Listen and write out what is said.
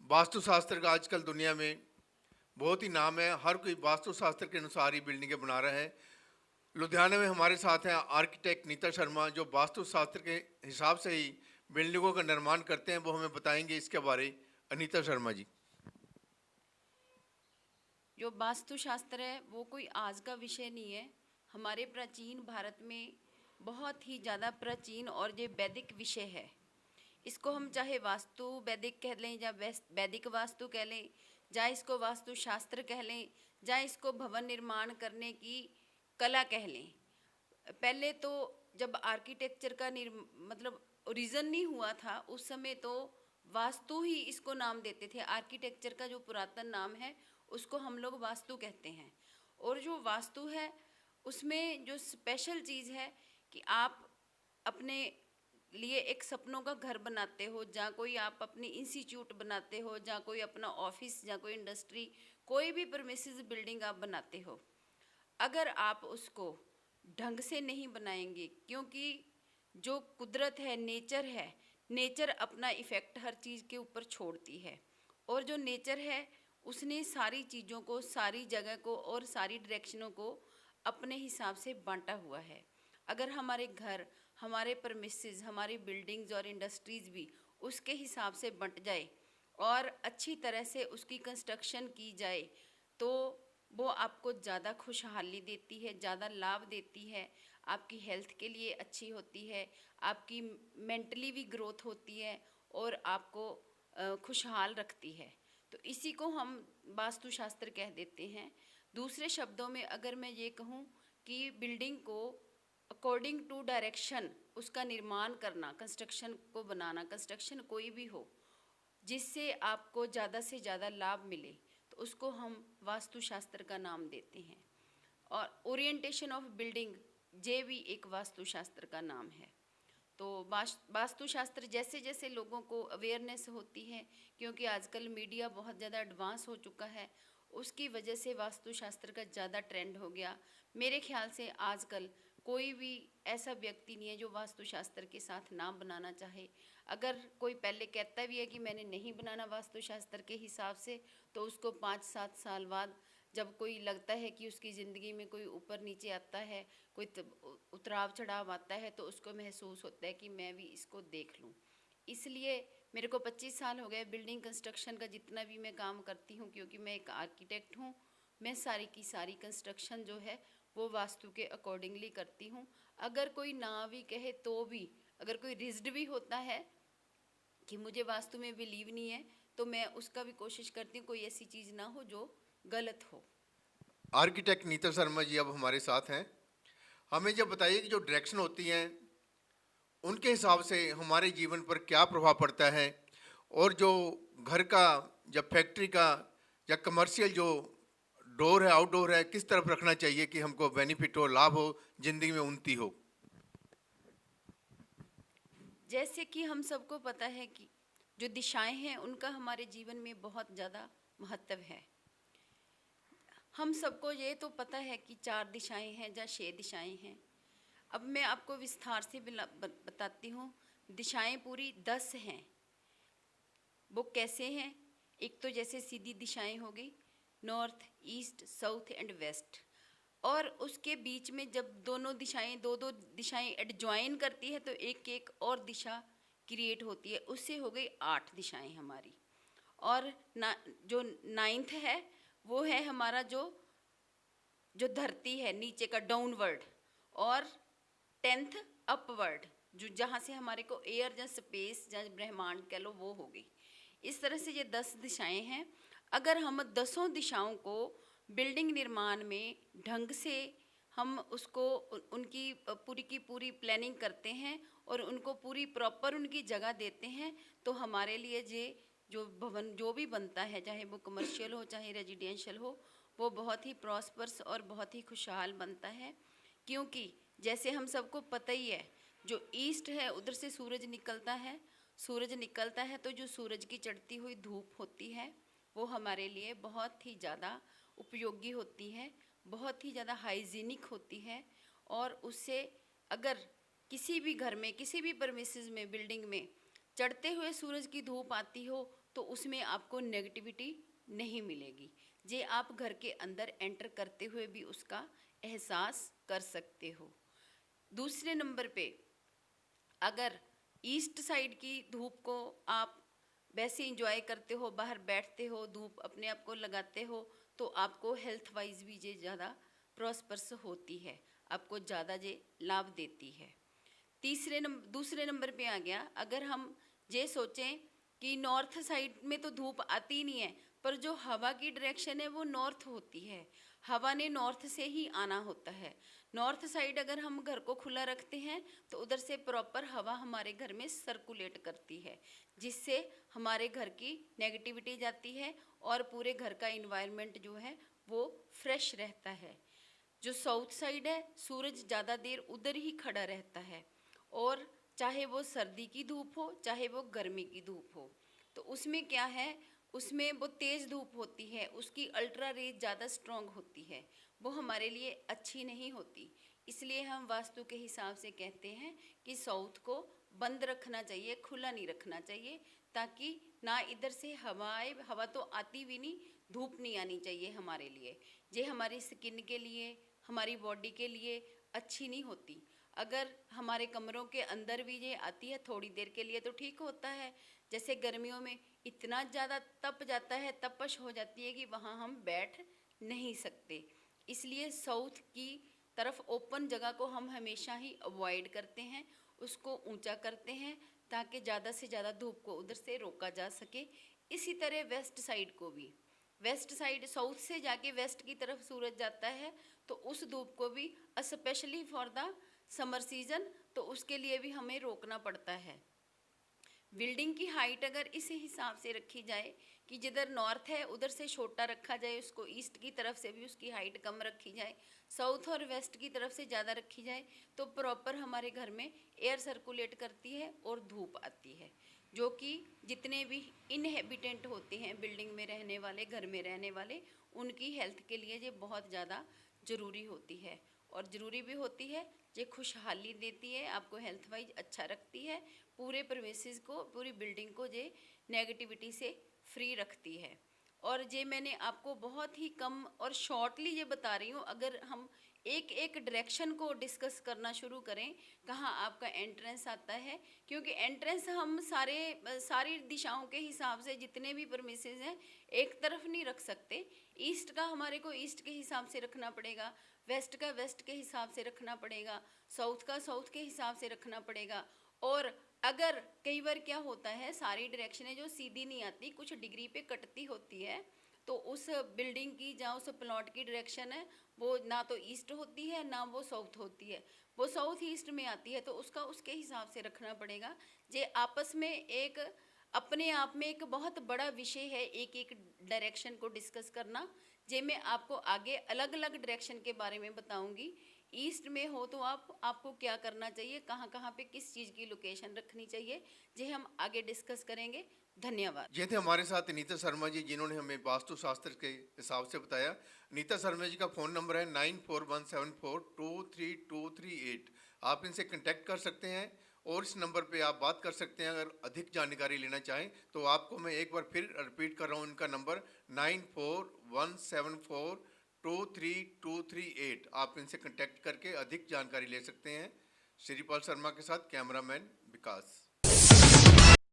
वास्तुशास्त्र का आजकल दुनिया में बहुत ही नाम है। हर कोई वास्तुशास्त्र के अनुसार ही बिल्डिंगें बना रहा है। लुधियाना में हमारे साथ हैं आर्किटेक्ट नीता शर्मा, जो वास्तुशास्त्र के हिसाब से ही बिल्डिंगों का निर्माण करते हैं। वो हमें बताएंगे इसके बारे। अनीता शर्मा जी। जो वास्तुशास्त्र है वो कोई आज का विषय नहीं है। हमारे प्राचीन भारत में बहुत ही ज़्यादा प्राचीन और ये वैदिक विषय है। इसको हम चाहे वास्तु वैदिक कह लें या वैदिक वास्तु कह लें, या इसको वास्तुशास्त्र कह लें, या इसको भवन निर्माण करने की कला कह लें। पहले तो जब आर्किटेक्चर का मतलब ओरिजिन नहीं हुआ था, उस समय तो वास्तु ही इसको नाम देते थे। आर्किटेक्चर का जो पुरातन नाम है उसको हम लोग वास्तु कहते हैं। और जो वास्तु है उसमें जो स्पेशल चीज़ है कि आप अपने लिए एक सपनों का घर बनाते हो, जहाँ कोई आप अपनी इंस्टीट्यूट बनाते हो, जहाँ कोई अपना ऑफिस, जहाँ कोई इंडस्ट्री, कोई भी प्रीमिसेस बिल्डिंग आप बनाते हो, अगर आप उसको ढंग से नहीं बनाएंगे, क्योंकि जो कुदरत है, नेचर है, नेचर अपना इफ़ेक्ट हर चीज़ के ऊपर छोड़ती है। और जो नेचर है उसने सारी चीज़ों को, सारी जगह को और सारी डायरेक्शनों को अपने हिसाब से बांटा हुआ है। अगर हमारे घर, हमारे परमिसेस, हमारी बिल्डिंग्स और इंडस्ट्रीज़ भी उसके हिसाब से बंट जाए और अच्छी तरह से उसकी कंस्ट्रक्शन की जाए, तो वो आपको ज़्यादा खुशहाली देती है, ज़्यादा लाभ देती है, आपकी हेल्थ के लिए अच्छी होती है, आपकी मेंटली भी ग्रोथ होती है और आपको खुशहाल रखती है। तो इसी को हम वास्तुशास्त्र कह देते हैं। दूसरे शब्दों में अगर मैं ये कहूँ कि बिल्डिंग को अकॉर्डिंग टू डायरेक्शन उसका निर्माण करना, कंस्ट्रक्शन को बनाना, कंस्ट्रक्शन कोई भी हो जिससे आपको ज़्यादा से ज़्यादा लाभ मिले, तो उसको हम वास्तुशास्त्र का नाम देते हैं। और ओरिएंटेशन ऑफ बिल्डिंग ये भी एक वास्तुशास्त्र का नाम है। तो वास्तुशास्त्र जैसे जैसे लोगों को अवेयरनेस होती है, क्योंकि आजकल मीडिया बहुत ज़्यादा एडवांस हो चुका है, उसकी वजह से वास्तुशास्त्र का ज़्यादा ट्रेंड हो गया। मेरे ख्याल से आजकल कोई भी ऐसा व्यक्ति नहीं है जो वास्तुशास्त्र के साथ ना बनाना चाहे। अगर कोई पहले कहता भी है कि मैंने नहीं बनाना वास्तुशास्त्र के हिसाब से, तो उसको 5-7 साल बाद जब कोई लगता है कि उसकी ज़िंदगी में कोई ऊपर नीचे आता है, कोई उतराव चढ़ाव आता है, तो उसको महसूस होता है कि मैं भी इसको देख लूँ। इसलिए मेरे को 25 साल हो गए बिल्डिंग कंस्ट्रक्शन का जितना भी मैं काम करती हूँ, क्योंकि मैं एक आर्किटेक्ट हूँ। मैं सारी की सारी कंस्ट्रक्शन जो है वो वास्तु के अकॉर्डिंगली करती हूँ। अगर कोई ना भी कहे तो भी, अगर कोई रिज्ड भी होता है कि मुझे वास्तु में बिलीव नहीं है, तो मैं उसका भी कोशिश करती हूँ कोई ऐसी चीज़ ना हो जो गलत हो। आर्किटेक्ट नीता शर्मा जी अब हमारे साथ हैं। हमें जब बताइए कि जो डायरेक्शन होती हैं उनके हिसाब से हमारे जीवन पर क्या प्रभाव पड़ता है, और जो घर का या फैक्ट्री का या कमर्शियल जो डोर है, आउटडोर है, किस तरफ रखना चाहिए कि हमको बेनिफिट हो, लाभ हो, जिंदगी में उन्नति हो। जैसे कि हम सबको पता है कि जो दिशाएं हैं उनका हमारे जीवन में बहुत ज़्यादा महत्व है। हम सबको ये तो पता है कि 4 दिशाएं हैं या 6 दिशाएं हैं। अब मैं आपको विस्तार से बताती हूँ। दिशाएं पूरी 10 हैं। वो कैसे हैं? एक तो जैसे सीधी दिशाएं हो गई, north, east, south and west. और उसके बीच में जब दोनों दिशाएं, दो दो दिशाएं एडजॉइन करती है, तो एक एक और दिशा क्रिएट होती है। उससे हो गई 8 दिशाएं हमारी। और जो 9th है वो है हमारा जो जो धरती है नीचे का, डाउनवर्ड। और 10th अपवर्ड, जो जहाँ से हमारे को एयर या स्पेस या ब्रह्मांड कह लो, वो हो गई। इस तरह से ये 10 दिशाएं हैं। अगर हम 10 दिशाओं को बिल्डिंग निर्माण में ढंग से हम उसको उनकी पूरी की पूरी प्लानिंग करते हैं और उनको पूरी प्रॉपर उनकी जगह देते हैं, तो हमारे लिए ये जो भवन जो भी बनता है, चाहे वो कमर्शियल हो चाहे रेजिडेंशियल हो, वो बहुत ही प्रॉस्पर्स और बहुत ही खुशहाल बनता है। क्योंकि जैसे हम सबको पता ही है, जो ईस्ट है उधर से सूरज निकलता है। सूरज निकलता है तो जो सूरज की चढ़ती हुई धूप होती है वो हमारे लिए बहुत ही ज़्यादा उपयोगी होती है, बहुत ही ज़्यादा हाइजीनिक होती है। और उससे अगर किसी भी घर में, किसी भी प्रेमिसेस में, बिल्डिंग में चढ़ते हुए सूरज की धूप आती हो, तो उसमें आपको नेगेटिविटी नहीं मिलेगी। जे आप घर के अंदर एंटर करते हुए भी उसका एहसास कर सकते हो। दूसरे नंबर पे, अगर ईस्ट साइड की धूप को आप वैसे इंजॉय करते हो, बाहर बैठते हो, धूप अपने आप को लगाते हो, तो आपको हेल्थ वाइज भी ये ज़्यादा प्रॉस्पर्स होती है, आपको ज़्यादा ये लाभ देती है। दूसरे नंबर पे आ गया, अगर हम ये सोचें कि नॉर्थ साइड में तो धूप आती नहीं है, पर जो हवा की डायरेक्शन है वो नॉर्थ होती है, हवा ने नॉर्थ से ही आना होता है। नॉर्थ साइड अगर हम घर को खुला रखते हैं तो उधर से प्रॉपर हवा हमारे घर में सर्कुलेट करती है, जिससे हमारे घर की नेगेटिविटी जाती है और पूरे घर का इन्वायरमेंट जो है वो फ्रेश रहता है। जो साउथ साइड है, सूरज ज़्यादा देर उधर ही खड़ा रहता है, और चाहे वो सर्दी की धूप हो चाहे वो गर्मी की धूप हो, तो उसमें क्या है, उसमें वो तेज़ धूप होती है, उसकी अल्ट्रा रेज ज़्यादा स्ट्रॉन्ग होती है, वो हमारे लिए अच्छी नहीं होती। इसलिए हम वास्तु के हिसाब से कहते हैं कि साउथ को बंद रखना चाहिए, खुला नहीं रखना चाहिए, ताकि ना इधर से हवा आए, हवा तो आती भी नहीं, धूप नहीं आनी चाहिए हमारे लिए। ये हमारी स्किन के लिए, हमारी बॉडी के लिए अच्छी नहीं होती। अगर हमारे कमरों के अंदर भी ये आती है थोड़ी देर के लिए तो ठीक होता है। जैसे गर्मियों में इतना ज़्यादा तप जाता है, तपश हो जाती है कि वहाँ हम बैठ नहीं सकते। इसलिए साउथ की तरफ ओपन जगह को हम हमेशा ही अवॉइड करते हैं, उसको ऊंचा करते हैं, ताकि ज़्यादा से ज़्यादा धूप को उधर से रोका जा सके। इसी तरह वेस्ट साइड को भी, वेस्ट साइड साउथ से जाके वेस्ट की तरफ सूरज जाता है, तो उस धूप को भी specially for the summer season, तो उसके लिए भी हमें रोकना पड़ता है। बिल्डिंग की हाइट अगर इस हिसाब से रखी जाए कि जिधर नॉर्थ है उधर से छोटा रखा जाए, उसको ईस्ट की तरफ से भी उसकी हाइट कम रखी जाए, साउथ और वेस्ट की तरफ से ज़्यादा रखी जाए, तो प्रॉपर हमारे घर में एयर सर्कुलेट करती है और धूप आती है, जो कि जितने भी इनहेबिटेंट होते हैं, बिल्डिंग में रहने वाले, घर में रहने वाले, उनकी हेल्थ के लिए ये बहुत ज़्यादा ज़रूरी होती है। और ज़रूरी भी होती है, ये खुशहाली देती है, आपको हेल्थ वाइज अच्छा रखती है, पूरे प्रीमिसेस को, पूरी बिल्डिंग को ये नेगेटिविटी से फ्री रखती है। और ये मैंने आपको बहुत ही कम और शॉर्टली ये बता रही हूँ। अगर हम एक एक डायरेक्शन को डिस्कस करना शुरू करें, कहाँ आपका एंट्रेंस आता है, क्योंकि एंट्रेंस हम सारी दिशाओं के हिसाब से जितने भी प्रीमिसेस हैं एक तरफ नहीं रख सकते। ईस्ट का हमारे को ईस्ट के हिसाब से रखना पड़ेगा, वेस्ट का वेस्ट के हिसाब से रखना पड़ेगा, साउथ का साउथ के हिसाब से रखना पड़ेगा। और अगर कई बार क्या होता है, सारी डायरेक्शनें जो सीधी नहीं आती, कुछ डिग्री पे कटती होती है, तो उस बिल्डिंग की जहाँ उस प्लॉट की डायरेक्शन है वो ना तो ईस्ट होती है ना वो साउथ होती है, वो साउथ ईस्ट में आती है, तो उसका उसके हिसाब से रखना पड़ेगा। जे आपस में एक अपने आप में एक बहुत बड़ा विषय है, एक एक डायरेक्शन को डिस्कस करना, जे मैं आपको आगे अलग अलग डायरेक्शन के बारे में बताऊंगी। ईस्ट में हो तो आपको क्या करना चाहिए, कहाँ कहाँ पे किस चीज़ की लोकेशन रखनी चाहिए, जे हम आगे डिस्कस करेंगे। धन्यवाद। ये थे हमारे साथ नीता शर्मा जी, जिन्होंने हमें वास्तु शास्त्र के हिसाब से बताया। नीता शर्मा जी का फ़ोन नंबर है 9417423238। आप इनसे कांटेक्ट कर सकते हैं और इस नंबर पे आप बात कर सकते हैं। अगर अधिक जानकारी लेना चाहें तो आपको मैं एक बार फिर रिपीट कर रहा हूँ, इनका नंबर 9417423238। आप इनसे कांटेक्ट करके अधिक जानकारी ले सकते हैं। श्रीपाल शर्मा के साथ कैमरामैन विकास।